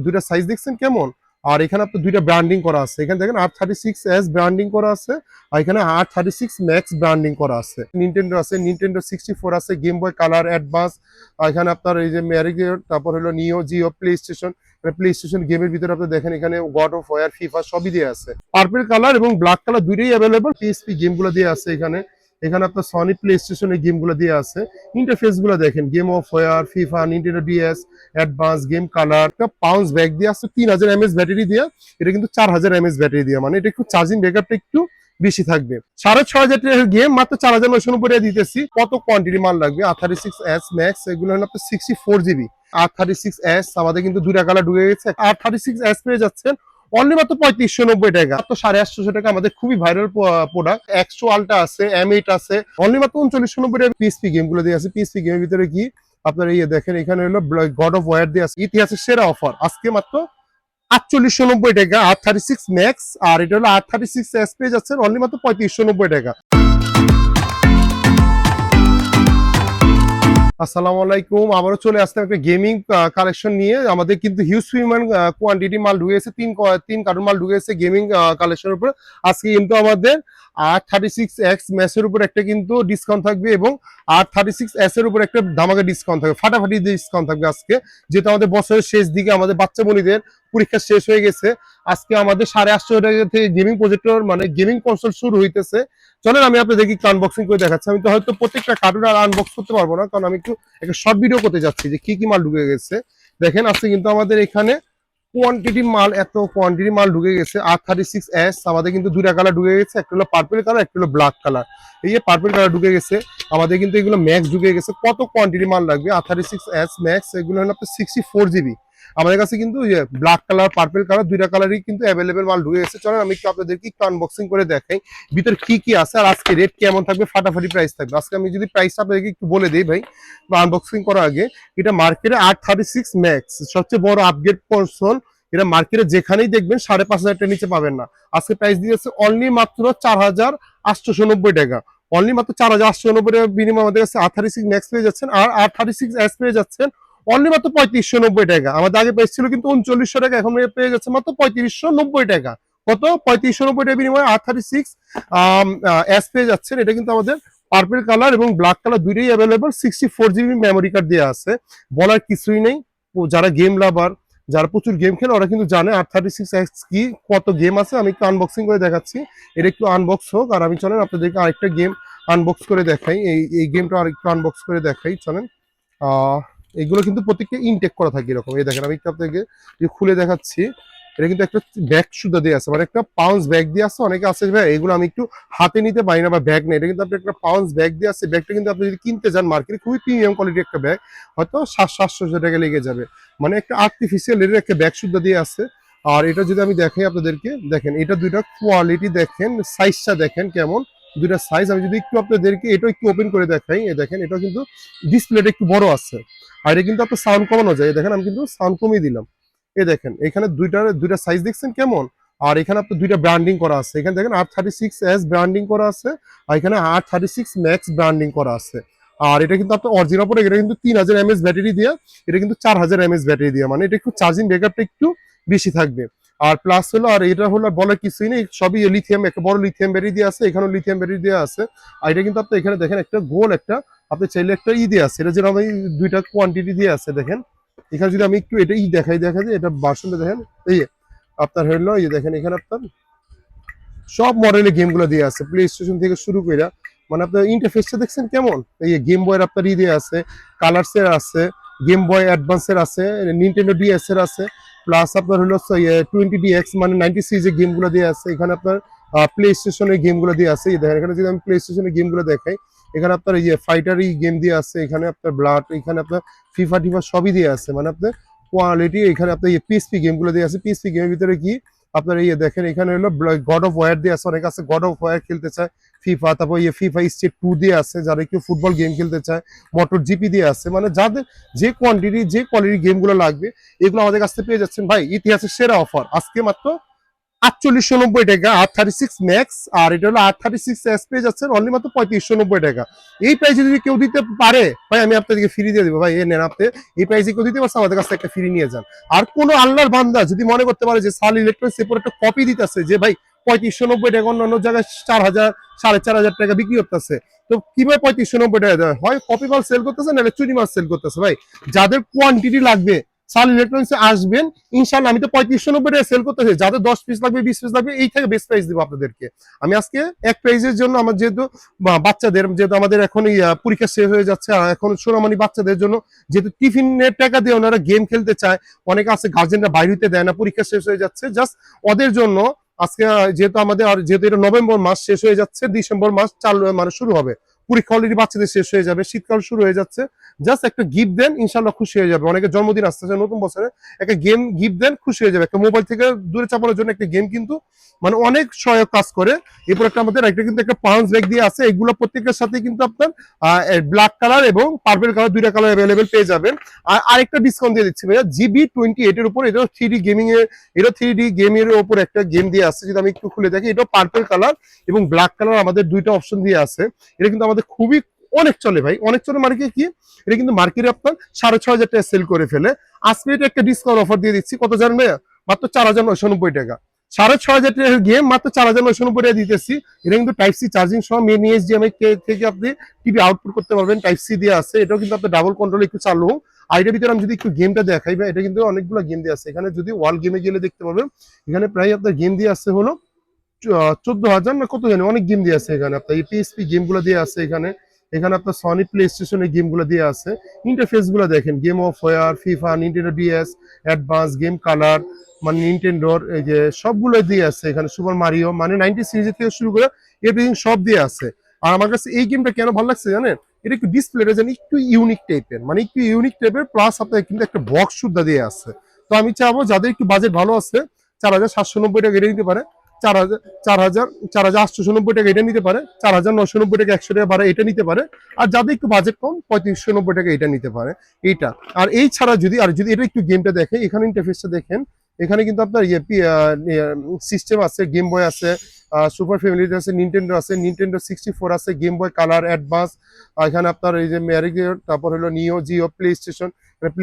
দুইটা সাইজ দেখছেন কেমন। আর এখানে আপনার দুইটা ব্র্যান্ডিং করা আছে, এখানে দেখেন R36s ব্র্যান্ডিং করা আছে, আর এখানে R36 Max ব্র্যান্ডিং করা আছে। নিনটেন্ডো আছে, নিনটেন্ডো 64 আছে, গেম বয় কালার অ্যাডভান্স, এখানে আপনার এই যে ম্যারিগো, তারপর হলো নিও Jio, play station. Play station গেমের ভিতরে আপনি দেখেন এখানে গড অফ ওয়ার, ফিফা সবই দিয়ে আছে। পার্পল কালার এবং ব্ল্যাক কালার দুইটাই অ্যাভেলেবল। পিএসপি গেমগুলো দিয়ে আছে এখানে। এখানে আপনার সনি প্লে স্টেশনের গেমগুলো দিয়ে আছে। ইন্টারফেস গুলো দেখেন, Game of War, FIFA, Nintendo DS, Advance, Game Color. একটা পাউন্স ব্যাগ দিয়ে আসছে 3000 mAh ব্যাটারি দিয়ে। এটা কিন্তু 4000 mAh ব্যাটারি দিয়ে, মানে এটা একটু চার্জিং ব্যাকআপটা একটু বেশি থাকবে। 6500 টাকার গেম মাত্র 4990 টাকা দিতেছি। কত কোয়ান্টিটি মাল লাগবে? R36s Max এগুলো হলো আপনার 64 GB। R36s আমাদের কিন্তু দুইটা কালার ঢুকে গেছে। R36s পেয়ে যাচ্ছেন অনলি মাত্র 3590 টাকা। মাত্র 850 টাকা আমাদের খুবই ভাইরাল প্রোডাক্ট। X2 আলট্রা আছে, M8 আছে, অনলি মাত্র 3990 টাকা। পিএসপি গেম গুলো দিয়ে আছে। পিএসপি গেমের ভিতরে কি আপনার এই দেখেন, এখানে হলো গড অফ ওয়ার দিয়ে আছে। ইতিহাসের সেরা অফার আজকে মাত্র 4890 টাকা R36 Max। আর এটা হলো R36s পেয়ে যাচ্ছেন অনলি মাত্র 3590 টাকা। আসসালামু আলাইকুম, আবারও চলে আসলাম একটা গেমিং কালেকশন নিয়ে। আমাদের কিন্তু হিউজ পরিমাণ কোয়ান্টিটি মাল ঢুকেছে, তিন কার্টুন মাল ঢুকেছে গেমিং কালেকশনের উপর। আজকে কিন্তু আমাদের R36X ম্যাচের উপর একটা কিন্তু ডিসকাউন্ট থাকবে, এবং R36s এর উপর একটা ধামাকা ডিসকাউন্ট থাকবে, ফাটাফাটি ডিসকাউন্ট থাকবে আজকে। যেহেতু আমাদের বছরের শেষ দিকে আমাদের বাচ্চা মনিদের পরীক্ষা শেষ হয়ে গেছে, আজকে আমাদের 850 টাকা থেকে গেমিং প্রজেক্টর মানে গেমিং কনসোল শুরু হইতেছে। চলেন আমি আপনাদেরকে একটু আনবক্সিং করে দেখাচ্ছি। আমি তো হয়তো প্রত্যেকটা কার্টুন আর আনবক্স করতে পারবো না, কারণ আমি একটু একটা শর্ট ভিডিও করতে যাচ্ছি যে কি কি মাল ঢুকে গেছে। দেখেন আজকে কিন্তু আমাদের এখানে এত কোয়ান্টিটি মাল ঢুকে গেছে। R36s আমাদের কিন্তু দুইটা কালার ঢুকে গেছে, একটা হলো পার্পল কালার, একটা হলো ব্ল্যাক কালার। এই যে পার্পল কালার ঢুকে গেছে আমাদের, কিন্তু এগুলো ম্যাক্স ঢুকে গেছে। কত কোয়ান্টিটি মাল লাগবে? R36s Max এগুলো হলো আপনার 64 GB। আমাদের কাছে কিন্তু ব্ল্যাক কালার, পার্পল কালার দুইটা কালারই কিন্তু অ্যাভেলেবেল মাল ঢুকে গেছে। চলেন আমি একটু আপনাদেরকে একটু আনবক্সিং করে দেখাই ভিতরে কি কি আছে, আর আজকে রেট কেমন থাকবে, ফাটাফাটি প্রাইস থাকবে। আজকে আমি যদি প্রাইসটা আপনাদেরকে একটু বলে দিই ভাই, আনবক্সিং করার আগে। এটা মার্কেটে R36 Max সবচেয়ে বড় আপগ্রেড কনসোল। এটা মার্কেটে যেখানেই দেখবেন 5500 টাকার নিচে পাবেন না। আজকে প্রাইস দিয়েছে অনলি মাত্র 4890 টাকা। অনলি মাত্র 4890 টাকা বিনিময়ে আমাদের কাছে R36 Max পেয়ে যাচ্ছেন, আর R36s পেয়ে যাচ্ছেন অনলি মাত্র 3590 টাকা। আমাদের আগে প্রাইস ছিল কিন্তু 3900 টাকা, এখন পেয়ে যাচ্ছে মাত্র 3590 টাকা। কত? 3590 টাকা বিনিময়ে R36s পেয়ে যাচ্ছেন। এটা কিন্তু আমাদের পার্পল কালার এবং ব্ল্যাক কালার দুইটাই অ্যাভেলেবল। 64 GB মেমোরি কার্ড দেওয়া আছে, বলার কিছুই নেই। যারা গেম লাভার, যারা প্রচুর গেম খেলে, ওরা কিন্তু জানে R36X কি, কত গেম আছে। আমি একটু আনবক্সিং করে দেখাচ্ছি। এটা একটু আনবক্স হোক, আর আমি চলেন আপনাদেরকে আরেকটা গেম আনবক্স করে দেখাই। এই গেমটা আরেকটু আনবক্স করে দেখাই চলেন। এগুলো কিন্তু প্রত্যেকটা ইনটেক করা থাকে এরকম। এই দেখেন আমি একটু আপনাদেরকে খুলে দেখাচ্ছি। এটা কিন্তু একটা ব্যাগ সুদ্ধা দিয়ে আছে, মানে একটা পাউন্স ব্যাগ দিয়ে আছে। অনেকে আছে ভাই এগুলো আমি একটু হাতে নিতে পারি না বা ব্যাগ নেই, এটা কিন্তু আপনি একটা পাউন্স ব্যাগ দিয়ে আছে। ব্যাগটা কিন্তু আপনি যদি কিনতে যান মার্কেটে, খুবই প্রিমিয়াম কোয়ালিটির একটা ব্যাগ, হয়তো 700-800 টাকা লেগে যাবে। মানে একটা আর্টিফিশিয়াল এর একটা ব্যাগ সুদ্ধা দিয়ে আছে। আর এটা যদি আমি দেখাই আপনাদেরকে, দেখেন এটা দুইটা কোয়ালিটি দেখেন, সাইজটা দেখেন কেমন। দুইটা সাইজ আমি যদি একটু আপনাদেরকে এটা একটু ওপেন করে দেখাই, দেখেন এটা কিন্তু ডিসপ্লেটা একটু বড় আছে। আর এটা কিন্তু আপনার সাউন্ড কমানো যায়, দেখেন আমি কিন্তু সাউন্ড কমিয়ে দিলাম। দেখেন এখানে দুইটা সাইজ দেখছেন কেমন। আর এখানে আপনার দুইটা ব্র্যান্ডিং করা আছে, এখানে দেখেন R36s ব্র্যান্ডিং করা আছে, আর এখানে R36 Max ব্র্যান্ডিং করা আছে। আর এটা কিন্তু আপনার অরিজিনাল প্রোডাক্ট। এটা কিন্তু 3000 mAh ব্যাটারি দিয়ে, এটা কিন্তু 4000 mAh ব্যাটারি দিয়ে, মানে এটা একটু চার্জিং ব্যাকআপটা একটু বেশি থাকবে। আর প্লাস হলো, আর এটা হলো বলার কিছুই নেই, সবই লিথিয়াম, একটা বড় লিথিয়াম ব্যাটারি দিয়ে আছে, এখানেও লিথিয়াম ব্যাটারি দেওয়া আছে। আর এটা কিন্তু আপনি এখানে দেখেন একটা গোল একটা, আপনি চাইলে একটা দিয়ে আছে, এটা যেরকম আমি দুইটা কোয়ান্টিটি দিয়ে আছে। দেখেন এখানে যদি আমি একটু এটা দেখাই, দেখা যায় এটা ভার্সনটা দেখেন। এই আপনার হলো দেখেন এখানে আপনার সব মডেলের গেমগুলো দিয়ে আছে, প্লে স্টেশন থেকে শুরু করে। মানে আপনার ইন্টারফেসটা দেখছেন কেমন। এই গেম বয়ের আপনার দিয়ে আছে, কালারসের আছে, গেম বয় অ্যাডভান্সের আছে, নিনটেন্ডো ডিএস এর আছে, প্লাস আপনার হলো 20DX মানে 90 সিরিজের গেমগুলো দিয়ে আছে। এখানে আপনার প্লে স্টেশনের গেমগুলো দিয়ে আছে। দেখেন এখানে যদি আমি প্লে স্টেশনের গেমগুলো দেখাই, এখানে আপনার ফাইটারি গেম দিয়ে আছে, এখানে আপনার ব্লাড, এখানে আপনার ফিফা টিফা সবই দিয়ে আছে। মানে আপনার কোয়ালিটি এখানে আপনার পিএসপি গেমগুলো দিয়ে আছে। পিএসপি গেমের ভিতরে কি আপনার দেখেন এখানে হলো গড অফ ওয়ার দিয়ে আছে, অনেক আছে গড অফ ওয়ার খেলতে চায়। ফিফা, তারপর ফিফা স্টেট 2 দিয়ে আছে যারা একটু ফুটবল গেম খেলতে চায়। মোটর জিপি দিয়ে আছে, মানে যাদের যে কোয়ান্টিটি যে কোয়ালিটির গেমগুলো লাগবে এগুলো আমাদের কাছ থেকে পেয়ে যাচ্ছেন ভাই। ইতিহাসের সেরা অফার আজকে মাত্র 4890 টাকা, R36 Max। আর এটা হলো R36S পেয়ে যাচ্ছেন অনলি মাত্র 3590 টাকা। এই প্রাইসে যদি কেউ দিতে পারে ভাই, আমি আপনাদেরকে ফ্রি দিয়ে দেবো ভাই, এ নেন আপনি। এই প্রাইসে কেউ দিতে পারছে, আমাদের কাছে একটা ফ্রি নিয়ে যান। আর কোন আল্লাহর বান্দা যদি মনে করতে পারে যে সাল ইলেকট্রনিক্স এরপর একটা কপি দিতেছে যে ভাই 3590 টাকা, অন্যান্য জায়গায় 4000 4500 টাকা বিক্রি করতেছে, তো কিভাবে 3590 টাকা দেয়? হয় কপি মাল সেল করতেছে, নাহলে চুরি মাল সেল করতেছে। ভাই যাদের কোয়ান্টিটি লাগবে সাল ইলেকট্রনিক্সে আসবেন, ইনশাল্লাহ। আমি তো 3590 টাকা সেল করতেছি, যাদের 10 পিস লাগবে 20 পিস লাগবে, এই থেকে বেস্ট প্রাইস দিব আপনাদেরকে। আমি আজকে এক প্রাইজের জন্য আমার যেহেতু বাচ্চাদের, যেহেতু আমাদের এখন পরীক্ষা শেষ হয়ে যাচ্ছে, আর এখন সোনামণি বাচ্চাদের জন্য যেহেতু টিফিনের টাকা দিয়ে ওনারা গেম খেলতে চায়, অনেকে আছে গার্জেনরা বাইরে হইতে দেয় না, পরীক্ষা শেষ হয়ে যাচ্ছে, জাস্ট ওদের জন্য আজকে যেহেতু আমাদের, আর যেহেতু এটা নভেম্বর মাস শেষ হয়ে যাচ্ছে, ডিসেম্বর মাস চালু মানে শুরু হবে, পরীক্ষা অলরেডি বাচ্চাদের শেষ হয়ে যাবে, শীতকাল শুরু হয়ে যাচ্ছে, জাস্ট একটা গিফট দেন, ইনশাল্লাহ খুশি হয়ে যাবে। অনেকে জন্মদিন আসতেছে, নতুন বছরে একটা গেম গিফট দেন, খুশি হয়ে যাবে। একটা মোবাইল থেকে দূরে চাপানোর জন্য একটা গেম কিন্তু মানে অনেক সহায়ক কাজ করে। এরপর একটা আমাদের একটা কিন্তু একটা পাউন্স ব্যাগ দিয়ে আছে, এগুলো প্রত্যেকের সাথে কিন্তু আপনার ব্ল্যাক কালার এবং পার্পল কালার, দুইটা কালার অ্যাভেলেবেল পেয়ে যাবেন। আর আরেকটা ডিসকাউন্ট দিয়ে দিচ্ছি ভাইয়া, GB28 এর উপর, এটা 3D গেমিং এর, এটা 3D গেমের উপর একটা গেম দিয়ে আছে। যদি আমি একটু খুলে দেখি, এটা পার্পল কালার এবং ব্ল্যাক কালার আমাদের দুইটা অপশন দিয়ে আছে। এটা কিন্তু আমাদের খুবই অনেক চলে ভাই, অনেক চলে। মার্কেটে কি এটা কিন্তু মার্কেটে আপনার 6500 টাকা সেল করে ফেলে। আজকে এটা একটা ডিসকাউন্ট অফার দিয়ে দিচ্ছি, কত জানেন ভাইয়া? মাত্র 4990 টাকা। 6500 টাকার গেম মাত্র 4990 টাকা দিতেছি। এটা কিন্তু টাইপ সি চার্জিং সহ মেন এইচডিএমআই থেকে আপনি টিভি আউটপুট করতে পারবেন, টাইপ সি দিয়ে আছে। এটাও কিন্তু আপনার ডাবল কন্ট্রোল একটু চালু। আর এটার ভিতরে আমি যদি একটু গেমটা দেখাই ভাই, এটা কিন্তু অনেকগুলো গেম দিয়ে আছে। এখানে যদি ওয়াল গেমে গেলে দেখতে পাবেন, এখানে প্রায় আপনার গেম দিয়ে আছে হলো 14,000 না কত জানি, অনেক গেম দিয়ে আছে এখানে। আপনার এই পিএসপি গেম গুলো দিয়ে আছে এখানে। এখানে আপনার সনি প্লে স্টেশনের গেম গুলো দিয়ে আছে। ইন্টারফেস গুলো দেখেন, Game of War, FIFA, Nintendo DS, Advance Game Color, মানে নিনটেন্ডোর এই যে সবগুলো দিয়ে আছে এখানে। সুপার মারিও মানে 90 সিরিজ থেকে শুরু করে এভরিথিং সব দিয়ে আছে। আর আমার কাছে এই গেমটা কেন ভালো লাগছে জানেন? এটা একটু ডিসপ্লেটা জানি একটু ইউনিক টাইপের, মানে একটু ইউনিক টাইপের, প্লাস আপনার কিন্তু একটা বক্স সুদ্ধা দিয়ে আছে। তো আমি চাবো যাদের একটু বাজেট ভালো আছে, 4790 টাকা এটা নিতে পারে, 4890 টাকা এটা নিতে পারে, 4990 টাকা 100 টাকা ভাড়া এটা নিতে পারে। আর যাদের একটু বাজেট কম, 3590 টাকা এটা নিতে পারে এইটা। আর এই ছাড়া যদি এটা একটু গেমটা দেখে, এখানে ইন্টারফেসটা দেখেন, এখানে কিন্তু আপনার সিস্টেম আছে, গেম বয় আছে, সুপার ফ্যামিলি আছে, নিনটেন্ডো আছে, নিনটেন্ডো 64 আছে, গেম বয় কালার, অ্যাডভান্স। এখানে আপনার এই যে ম্যারিগো, তারপর হলো নিও জিও, প্লে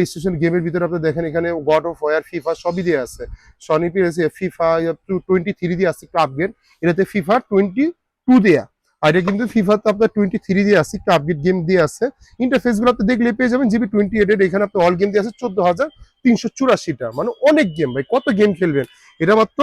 স্টেশন গেমের ভিতরে আপনি দেখেন, এখানে গড অফ ওয়ার, ফিফা সবই দিয়ে আছে। সনি পেয়েছে ফিফা 23 দিয়ে আছে একটু আপগ্রেড, এটাতে ফিফা 22 দেয়া। আর এটা কিন্তু ফিফাতে আপনার 23 দিয়ে আছে, একটু আপগ্রেড গেম দিয়ে আছে। ইন্টারফেস গুলো আপনি দেখলে পেয়ে যাবেন GB28 এখানে আপনার অল গেম দিয়ে আছে 14,384টা, মানে অনেক গেম ভাই, কত গেম খেলবেন। এটা মাত্র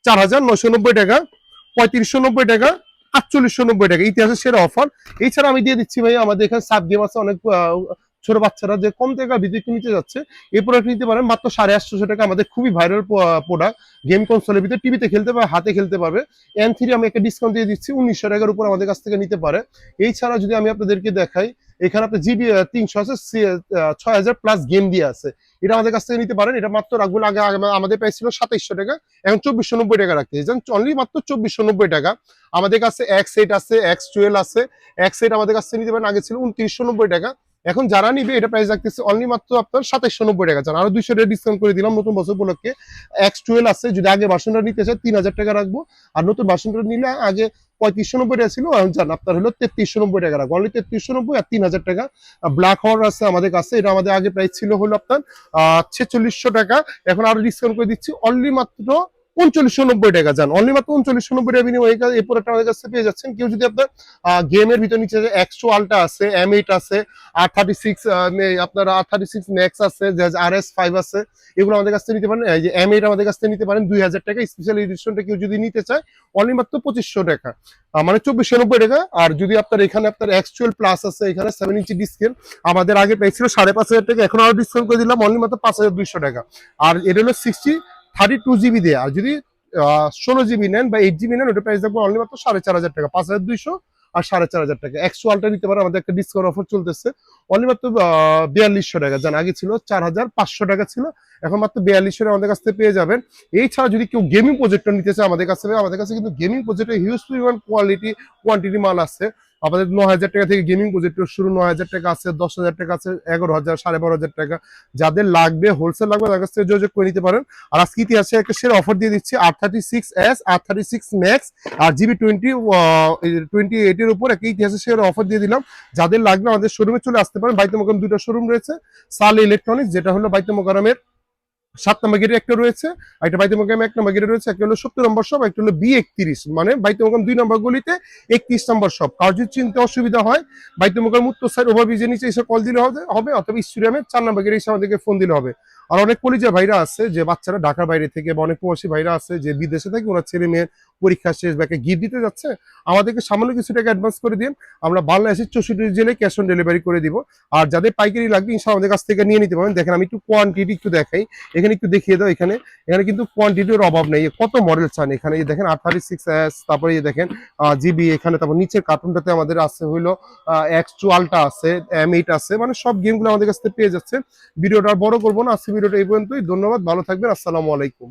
4990 টাকা, 3590 টাকা, 4890 টাকা, ইতিহাসের সেরা অফার। এছাড়া আমি দিয়ে দিচ্ছি ভাই, আমাদের এখানে সাব গেম আছে অনেক। ছোট বাচ্চারা যে কম টাকা বিদ্যুৎ নিতে যাচ্ছে, এই প্রোডাক্ট নিতে পারেন মাত্র 850 টাকা। আমাদের খুবই ভাইরাল প্রোডাক্ট, গেম কনসোলের ভিতরে, টিভিতে খেলতে পারবে, হাতে খেলতে পারবে। N3 আমি একটা ডিসকাউন্ট দিয়ে দিচ্ছি, 1900 টাকার উপর আমাদের কাছ থেকে নিতে পারে। এই ছাড়া যদি আমি আপনাদেরকে দেখাই, এখানে আপনার জিবি 300 আছে, 6000 প্লাস গেম দিয়ে আছে। এটা আমাদের কাছ থেকে নিতে পারেন। এটা মাত্র রাখবো, আগে আমাদের প্রাইস ছিল 2700 টাকা, এখন 2490 টাকা রাখতে অনলি মাত্র 2490 টাকা। আমাদের কাছে X8 আছে, X12 আছে। X8 আমাদের কাছ থেকে নিতে পারেন, আগে ছিল 2990 টাকা, এখন যারা নিবে এটা প্রাইস রাখতেছে অনলি মাত্র আপনার 2790 টাকা। জান আরো 200 টাকা ডিসকাউন্ট করে দিলাম নতুন বছর উপলক্ষে। X12 আছে, যদি আগে ভার্সনটা নিতে চায় 3000 টাকা রাখবো, আর নতুন ভার্সনটা নিলে আগে 3590 টাকা ছিল, এখন জান আপনার হলো 3390 টাকা রাখবো, অনলি 3390 আর 3000 টাকা। ব্ল্যাক হর্ন আছে আমাদের কাছে, এটা আমাদের আগে প্রাইস ছিল হলো আপনার 4600 টাকা, এখন আরো ডিসকাউন্ট করে দিচ্ছি অনলি মাত্র 3990 টাকা। যান অনলি মাত্র 3990 টাকা বিনিময়ে এই প্রোডাক্ট আমাদের কাছে পেয়ে যাচ্ছেন। কেউ যদি আপনার গেমের ভিতর নিচে X2 আলট্রা আছে, M8 আছে, R36 আপনার R36 Max আছে, RS5 আছে, এগুলো আমাদের কাছ থেকে নিতে পারেন। এই যে M8 আমাদের কাছ থেকে নিতে পারেন 2000 টাকা। স্পেশাল এডিশনটা কেউ যদি নিতে চায় অনলি মাত্র 2500 টাকা, মানে 2490 টাকা। আর যদি আপনার এখানে আপনার X12 প্লাস আছে, এখানে 7 ইঞ্চি ডিসপ্লে, আমাদের আগে প্রাইস ছিল 5500 টাকা, এখন আরো ডিসকাউন্ট করে দিলাম অনলি মাত্র 5200 টাকা। আর এটা হলো 32 জিবি দিয়ে। আর যদি 16 জিবি নেন বা 8 জিবি নেন, ওটা প্রাইস দেখবো অনলি মাত্র 4500 টাকা, 5200 আর 4500 টাকা। 100 নিতে পারে, আমাদের একটা ডিসকাউন্ট অফার চলতেছে অনলি মাত্র 4200 টাকা। জান আগে ছিল 4500 টাকা ছিল, এখন মাত্র 4200 আমাদের কাছ থেকে পেয়ে যাবেন। এই ছাড়া যদি কেউ গেমিং প্রজেক্টর নিতে চায় আমাদের কাছে কিন্তু গেমিং প্রজেক্টর হিউজ পরিমাণ কোয়ান্টিটি মাল আছে। আমাদের 9,000 টাকা থেকে গেমিং প্রজেক্টর শুরু, 9,000 টাকা আছে, 10,000 টাকা আছে, 11,000, 12,500 টাকা। যাদের লাগবে, হোলসেল লাগবে, তার কাছ থেকে যোগাযোগ করে নিতে পারেন। আর আজকে ইতিহাসে একটা সেরা অফার দিয়ে দিচ্ছি, R36s, R36 Max আর GB28 এর উপর একটা ইতিহাসে সেরা অফার দিয়ে দিলাম। যাদের লাগবে আমাদের শোরুমে চলে আসতে পারেন। বাইতুল মোকাররম দুটো শোরুম রয়েছে, সালে ইলেকট্রনিক্স যেটা হলো বাইতুল মোকাররমের 7 নম্বর গেটে একটা রয়েছে, আর একটা বাইতুল মোকাররমে 1 নম্বর গেটে রয়েছে, একটা হলো 70 নম্বর শপ, একটা হলো B31, মানে বাইতুল মোকাররম 2 নম্বর গলিতে 31 নম্বর শপ। কার যদি চিনতে অসুবিধা হয়, বাইতুল মোকাররম উত্তর সাইড ওভারব্রিজের নিচে এসে কল দিলে হবে, অথবা স্টেডিয়ামে 4 নম্বর গেটে এসে আমাদেরকে ফোন দিলে হবে। আর অনেক কলিজা ভাইরা আছে যে বাচ্চারা ঢাকার বাইরে থেকে বা অনেক প্রবাসী ভাইরা আছে যে বিদেশে থাকে, ওনার ছেলে মেয়ের পরীক্ষা শেষ বা একটা গিফট দিতে যাচ্ছে, আমাদেরকে সামান্য কিছু টাকা অ্যাডভান্স করে দিন, আমরা বাংলাদেশের 64 জেলায় ক্যাশ অন ডেলিভারি করে দিব। আর যাদের পাইকারি লাগবে ইনশাআল্লাহ আমাদের কাছ থেকে নিয়ে নিতে পারেন। দেখেন আমি একটু কোয়ান্টিটি একটু দেখাই, এখানে একটু দেখিয়ে দাও। এখানে এখানে কিন্তু কোয়ান্টিটির অভাব নেই, কত মডেল চান এখানে। এই দেখেন R36s, তারপরে এই দেখেন জিবি, এখানে তারপর নিচের কার্টুনটাতে আমাদের আছে হইলো X2 আলট্রা আছে, M8 আছে, মানে সব গেমগুলো আমাদের কাছ থেকে পেয়ে যাচ্ছে। ভিডিওটা আর বড় করবো না, আজকে ভিডিওটা এই পর্যন্তই। ধন্যবাদ, ভালো থাকবেন, আসসালামু আলাইকুম।